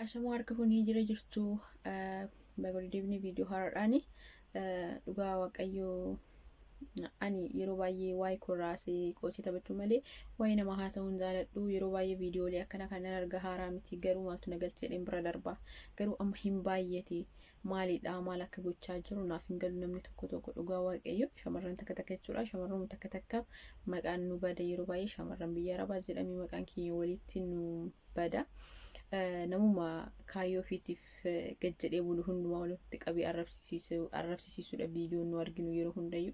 Ashamoo harka kun jira jirtu baga deebinee viidiyoo haaraadhaani dhugaa waaqayyoo ani yeroo baay'ee waa'ee koraasee qoosii taphachuu malee waa'ee nama haasa'uun jaaladhu. Yeroo baay'ee viidiyoolee akkana kanan arga haaraa miti garuu maaltu nagalcha jedheen bira darba. Garuu amma hin baay'ate maalidha maal akka gochaa jiru naaf hin galu namni tokko dhugaa waaqayyoo shamarran takka takka jechuudha. Shamarran takka takka maqaan nu bada yeroo baay'ee shamarran biyya arabaa jedhamee maqaan kiyya walitti nu bada. Namuma kaayyoo ofiitiif gad jedhee bulu hundumaa walitti qabee arrabsiisuudha viidiyoon nu arginu yeroo hundayyuu.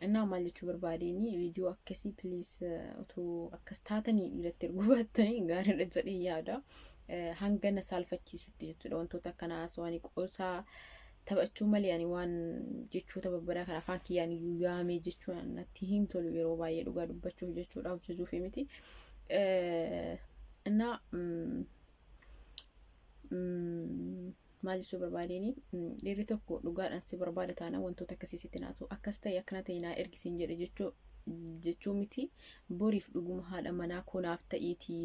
Innaa maal jechuu barbaadeenii viidiyoo akkasii piliis otoo akkas taatanii dhiiratti erguu baattanii gaariidha jedhee yaada. Hanga na saalfachiisutti jechuudha wantoota akkana haasawanii qoosaa taphachuu malee ani waan jechoota babbadaa kan afaan kiyyaan iyyuu yaamee jechuun natti hin tolu yeroo baay'ee dhugaa dubbachuuf jechuudhaaf jajuuf miti. እና maal jechuu barbaadeenii dhiirri tokko dhugaadhaan si barbaada taanaan wantoota akkasii sitti naasa'u akkas ta'e akkana ta'e naa ergisiin jedhe jechuu miti. Boriif dhuguma haadha manaa konaaf ta'iitii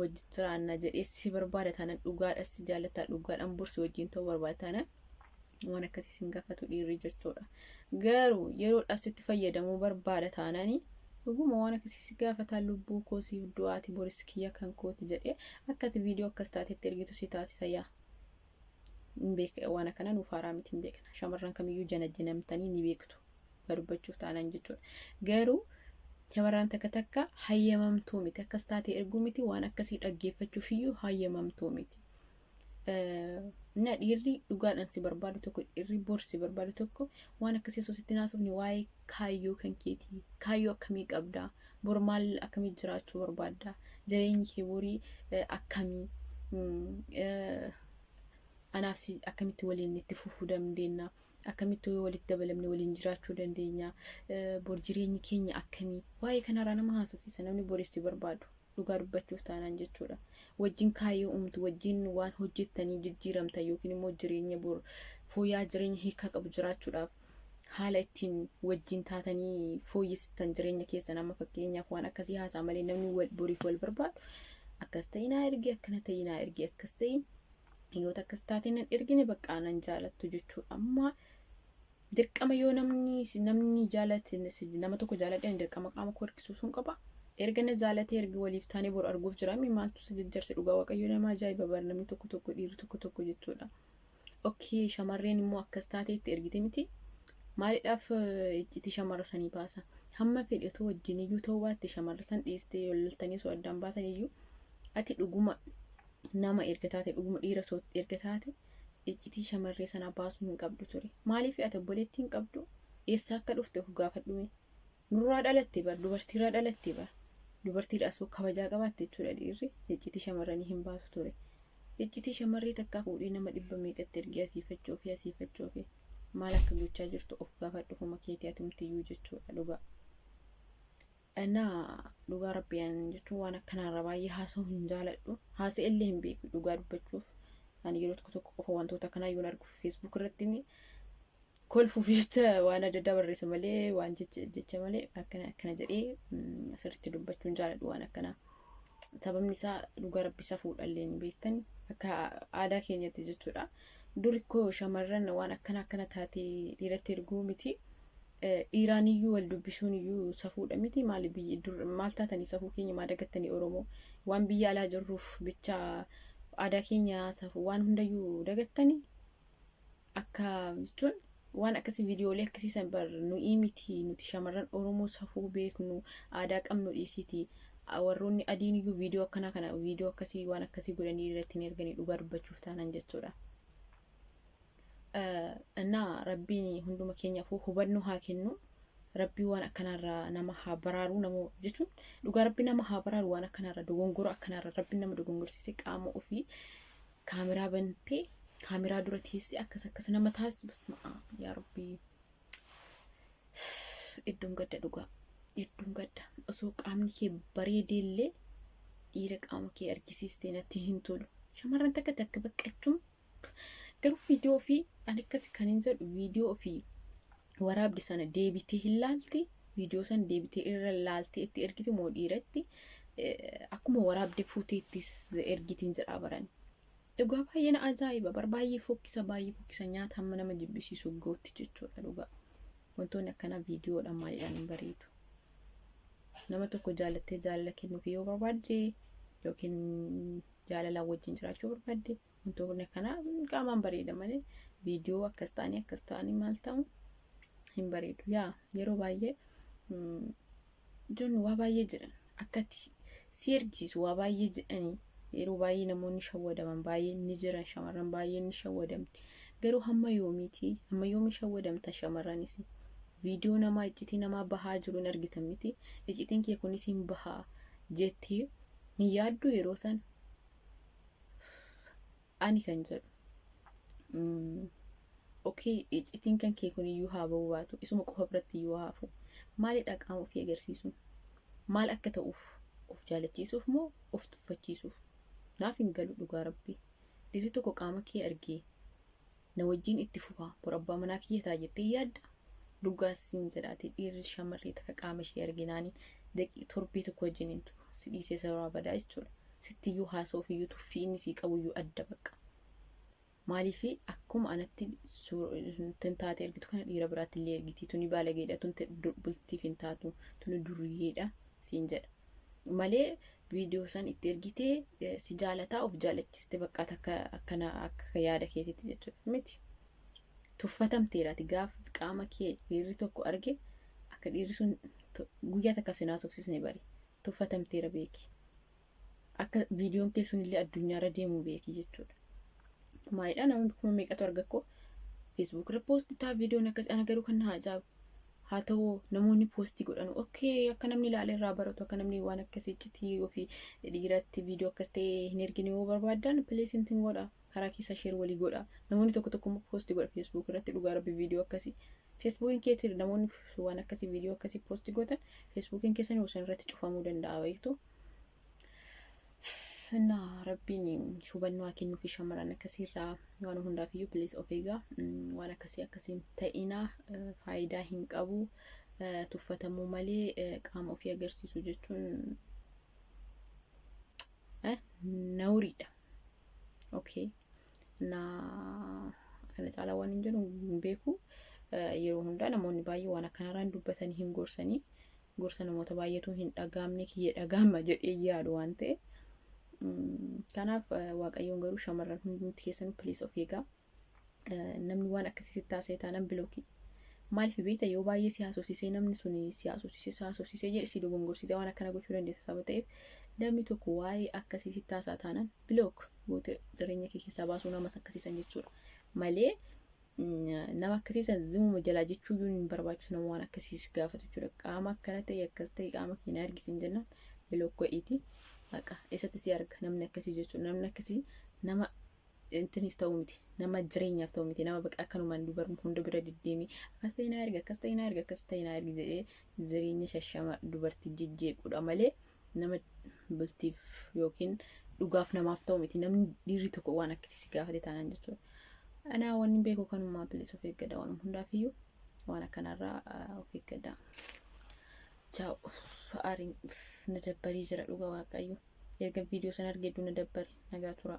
wajjin jiraanna jedhee si barbaada taanaan dhugaadhaan si jaallataa dhugaadhaan borsi wajjin ta'uu barbaada taanaan waan akkasii sin gaafatu dhiirri jechuudha. Garuu yeroodhaaf sitti fayyadamuu barbaada taanaanii dhuguma waan akkasii gaafataa lubbuu koosiif du'aati boris kiyya kan kooti jedhee akkati viidiyoo akkas taatetti ergitu si taasisa yaa. Waan akkana nuuf haaraa miti hin beekna. Shamarran kamiyyuu janajinamtanii ni beektu dubbachuuf taanaan jechuudha. Garuu shamarran takka takka hayyamamtuu miti akkas taatee erguu miti waan akkasii dhaggeeffachuuf iyyuu hayyamamtuu miti. Na dhiirri dhugaadhaan si barbaadu tokko dhiirri borsi barbaadu tokko waan akkasii osoo sitti naasofne waa'ee kaayyoo kan keetii kaayyoo akkamii qabdaa bor maal akkamii jiraachuu barbaaddaa jireenyi kee borii akkamii anaaf si akkamitti waliin itti fufuu dandeenya akkamitti walitti dabalamne waliin jiraachuu dandeenya bor jireenyi keenya akkamii waa'ee kanarraa nama haasofsiisa namni boris si barbaadu dhugaa dubbachuuf taanaan jechuudha. Wajjin kaayyoo uumtu wajjin waan hojjettanii jijjiiramtan yookiin immoo jireenya bor fooyya'aa jireenya hiika qabu jiraachuudhaaf haala ittiin wajjin taatanii fooyyessitan jireenya keessan amma fakkeenyaaf waan akkasii haasaa malee namni boriif wal barbaadu akkas ta'e naa ergi akkana ta'e naa ergi akkas ta'e yoo akkas taatee nan ergine baqqaa nan jaalattu jechuudha. Amma dirqama yoo namni jaalate nama tokko jaaladhan dirqama qaama koo hirkisuu sun qaba. Erga na jaalatee erga waliif taanee bor arguuf jiraami maaltu si jajjarse dhugaa waaqayyoo nama ajaa'iba bara namni tokko dhiirri tokko jechuudha. Okay shamarreen immoo akkas taateetti ergite miti maaliidhaaf iccitii shamarra sanii baasa hamma fedhe otoo wajjin iyyuu ta'uu baatte shamarra san dhiistee loltanii soo addaan baasan iyyuu ati dhuguma nama erga taate dhuguma dhiira soo erga taate iccitii shamarree sanaa baasuu hin qabdu ture. Maaliif ati obboleettii hin qabdu eessaa akka dhufte of gaafadhume nurraa dhalatte bar dubartiirraa dhalatte bar. Dubartiidhaas kabajaa qabaatte jechuudha dhiirri iccitii shamarranii hin baasu ture. Iccitii shamarree takkaa fuudhee nama 100 meeqatti ergee asiifachuu fi maal akka gochaa jirtu of gaafadhu fuma keetii atumtiyyuu jechuudha dhugaa. Dhugaa rabbiyaan jechuun waan akkanaarra baay'ee haasa'uu hin jaaladhu. Haasa'e illee hin beeku dhugaa dubbachuuf. Ani yeroo tokko qofa wantoota akkanaa yoon argu Facebook irratti kolfuuf jecha waan adda addaa barreessa malee waan jecha malee akkana jedhee asirratti dubbachuun jaaladhu waan akkanaa. Sababni isaa dhugaa rabbisaa fuudhallee ni beektani akka aadaa keenyatti jechuudha. Duri koo shamarran waan akkana taatee dhiiratti erguu miti. Dhiiraan iyyuu wal dubbisuun iyyuu safuudha miti maal taatanii safuu keenya maa dagattanii Oromoo waan biyya alaa jirruuf bicha aadaa keenya safuu waan hundayyuu dagattanii akka jechuun waan akkasii viidiyoolee akkasiisan bar nuyi miti nuti shamarran Oromoo safuu beeknu aadaa qabnu dhiisiti warroonni adiin iyyuu viidiyoo akkana kana viidiyoo akkasii waan akkasii godhanii irratti hin erganii dhugaa dubbachuuf taanaan jechuudha. Innaa rabbiin hunduma keenyaaf hubannoo haa kennu. Rabbii waan akkanaarraa nama haa baraaru nama jechuun dhugaa rabbi nama haa baraaru waan akkanaarraa dogongora akkanaarraa rabbi nama dogongorsiise qaama ofii kaameraa bantee kaameraa dura teessee akkas nama taasisa basmaa yaa rabbii. Iddoon gadda dhugaa iddoon gadda osoo qaamni kee bareedeellee dhiira qaama kee argisiistee natti hin tolu. Shamarran takka baqqachuun garuu viidiyoo fi ani akkasi kan hin jedhu viidiyoo fi waraabdi sana deebitee hin laalti viidiyoo sana deebitee irra laaltee itti ergite moo dhiiratti akkuma waraabdee fuuteettis ergitiin jedhaa baran Dhugaa baay'ee na ajaa'iba. Baay'ee fokkisa nyaata hamma nama jibbisiisu gootti jechuudha dhugaa. Wantoonni akkanaa viidiyoodhaan maaliidhaan hin bareedu. Nama tokko jaalattee jaalala kennuuf yoo barbaadde yookiin jaalalaan wajjin jiraachuu barbaadde wantoonni akkanaa qaamaan bareeda malee viidiyoo akkas ta'anii maal ta'u hin bareedu. Yaa yeroo baay'ee ijoolleen waa baay'ee jedhan akkatti si ergisiisu waa baay'ee jedhanii yeroo baay'ee namoonni shawwadaman baay'ee ni jiran, shamarran baay'ee ni shawwadamti. Garuu hamma yoomi shawwadamta shamarranis viidiyoo namaa iccitii namaa bahaa jiru hin argitan miti. Iccitiin kee kunis hin bahaa jettee hin yaaddu yeroo san ani kan jedhu okay iccitiin kan kee kun iyyuu haa ba'uu baatu isuma qofa biratti iyyuu haafu maalidha qaama ofii agarsiisu maal akka ta'uuf of jaalachiisuuf moo of tuffachiisuuf naaf hin galu dhugaa rabbii. Dhiirri tokko qaama kee argee na wajjin itti fufaa bor abbaa manaa kiyya ta'a jettee yaadda. Dhugaas siin jedhaati dhiirri shamarree takka qaama ishee arginaanii daqiiqaa torbee tokko wajjin hin turu si dhiisee sababa badaa jechuudha. Sitti iyyuu haasa'uuf iyyuu tuffii inni sii qabu iyyuu adda bakka. Maaliif akkuma anatti taatee argitu kana dhiira biraatti illee ergitii tuni baalageedha tuni bultiif hin taatu tuni durriyeedha siin jedha. Malee viidiyoo san itti ergitee si jaalataa of jaalachiste bakka akka yaada keetitti jechuudha miti. Tuffatamteeraati gaafa qaama kee dhiirri tokko arge akka dhiirri sun guyyaa takka sinaa soksisne bari tuffatamteera beeki. Akka viidiyoon kee sun illee addunyaarra deemuu beeki jechuudha. Maalidhaa namoonni kuma meeqatu arga koo Facebook irra poostii taa viidiyoon akkas ana garuu kan na ajaa'ibu. Haa ta'u namoonni poostii godhanu okay akka namni ilaalee irraa baratu akka namni waan akkasii iccitii ofii dhiiratti viidiyoo akkas ta'e hin ergine yoo barbaadan pileesintiin godha karaa keessa sheer walii godha. Namoonni tokko poostii godha Facebook irratti dhugaa rabbi viidiyoo akkasii. Facebookiin keetti namoonni waan akkasii viidiyoo akkasii poostii godhan Facebookiin keessanii osoo irratti cufamuu danda'a beektu. Na rabbiin hubannoo haa kennuufi shamarran akkasiirraa waan hundaaf iyyuu please of eegaa waan akkasiin ta'inaa faayidaa hin qabu. Tuffatamuu malee qaama ofii agarsiisu jechuun nawriidha. Okay na kana caalaa waan hin jedhu hin beeku. Yeroo hundaa namoonni baay'ee waan akkanarraan dubbatanii hin gorsanii gorsa namoota baay'eetu hin dhagaamne kiyya dhagaama jedhee yaadu waan ta'e. Kanaaf waaqayyoon garuu shamarran hundumti keessanuu please of eegaa. Namni waan akkasii taasise taanaan bilookii. Maaliif beekta yoo baay'ee si haasofsiisee namni sun si haasofsiisee jedhe si dogongorsiisee waan akkana gochuu dandeessa sababa ta'eef namni tokko waa'ee akkasii taasaa taanaan bilook goote jireenya kee keessaa baasuu namas akkasiisan jechuudha. Malee nama akkasiisan zimuma jalaa jechuu iyyuu hin barbaachisu nama waan akkasiis gaafatu jechuudha. Qaama akkana ta'e akkas ta'e qaama keenya argisiin jennaan bilook godhiiti. Haqa eessatti si arga namni akkasii jechuudha. Namni akkasii nama intiniif ta'u miti nama jireenyaaf ta'u miti nama baqa akkanumaan dubarmu hunda bira deddeemee akkas ta'e na erga jedhee jireenya shashama dubartii jijjeequdha malee nama bultiif yookiin dhugaaf namaaf ta'u miti namni dhiirri tokko waan akkasii gaafate taanaan jechuudha. Anaa waan hin beeku kanumaa bilis of eeggadha waan hundaaf iyyuu waan akkanarraa of eeggadha. Ciao. Aariin na dabbarii jira dhugaa waaqayyo. Erga viidiyoo sana argee na dabbari nagaa tura.